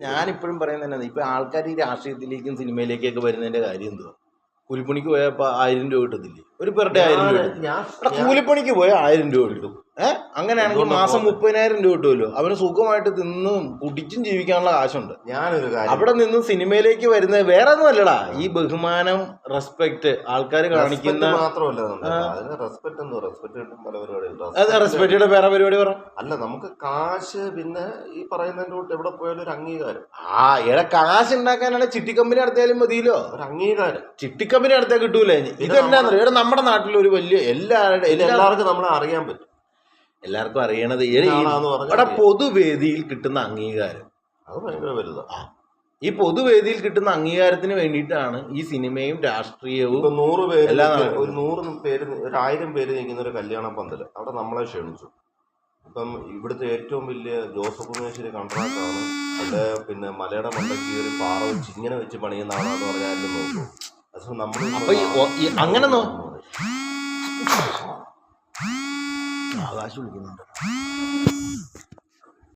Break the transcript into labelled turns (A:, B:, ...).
A: ഞാനിപ്പോഴും പറയുന്നത് ഇപ്പൊ ആൾക്കാർ ഈ രാഷ്ട്രീയത്തിലേക്കും സിനിമയിലേക്കൊക്കെ വരുന്നതിന്റെ കാര്യം എന്തുവാ? കൂലിപ്പണിക്ക് പോയപ്പോ 1000 രൂപ കിട്ടത്തില്ലേ? ഒരു പെർ ഡേ 1000 രൂപ കിട്ടും. കൂലിപ്പണിക്ക് പോയ 1000 രൂപ കിട്ടും. അങ്ങനെയാണെങ്കിൽ മാസം 30,000 രൂപ കിട്ടുമല്ലോ. അവന് സുഖമായിട്ട് തിന്നും കുടിച്ചും ജീവിക്കാനുള്ള കാശുണ്ട്.
B: ഞാനൊരു കാര്യം
A: അവിടെ നിന്ന് സിനിമയിലേക്ക് വരുന്നത് വേറെ ഒന്നും അല്ലടാ, ഈ ബഹുമാനം, റെസ്പെക്ട് ആൾക്കാർ കാണിക്കുന്ന
B: മാത്രമല്ല. റെസ്പെക്ട് കിട്ടും പല പരിപാടികളും.
A: അത് റെസ്പെക്റ്റിയുടെ വേറെ പരിപാടി പറ.
B: അല്ല, നമുക്ക് കാശ്, പിന്നെ ഈ പറയുന്നതിന്റെ കൂട്ട് എവിടെ പോയാലും ഒരു അംഗീകാരം.
A: കാശ് ഉണ്ടാക്കാനാണ് ചിട്ടിക്കമ്പനി നടത്തിയാലും മതിയല്ലോ.
B: ഒരു അംഗീകാരം
A: ചിട്ടിക്കമ്പനി നടത്തിയാൽ കിട്ടൂലേ? ഇതെന്നാ ഇവിടെ നമ്മുടെ നാട്ടിൽ ഒരു വലിയ
B: എല്ലാവർക്കും നമ്മളെ അറിയാൻ പറ്റും.
A: എല്ലാവർക്കും അറിയണത് ഇവിടെ പൊതുവേദിയിൽ കിട്ടുന്ന അംഗീകാരം
B: അത് ഭയങ്കര വലുതാ.
A: ഈ പൊതുവേദിയിൽ കിട്ടുന്ന അംഗീകാരത്തിന് വേണ്ടിയിട്ടാണ് ഈ സിനിമയും രാഷ്ട്രീയവും.
B: 100 പേര്, ഒരു 100 പേര്, 1000 പേര് നിൽക്കുന്ന ഒരു കല്യാണ പന്തല്, അവിടെ നമ്മളെ ക്ഷണിച്ചു. ഇപ്പം ഇവിടുത്തെ ഏറ്റവും വലിയ ജോസഫ് ഉമേശ്വരി കോൺട്രാക്ടറാണ്. അവിടെ പിന്നെ മലയുടെ മണ്ടയ്ക്ക് ഒരു പാറ വെച്ച് ഇങ്ങനെ വെച്ച് പണിയുന്ന ആളാന്ന് പറഞ്ഞാലും നോക്കും. പക്ഷെ നമ്മൾ
A: അങ്ങനെ ആകാശം വിളിക്കുന്നുണ്ട്.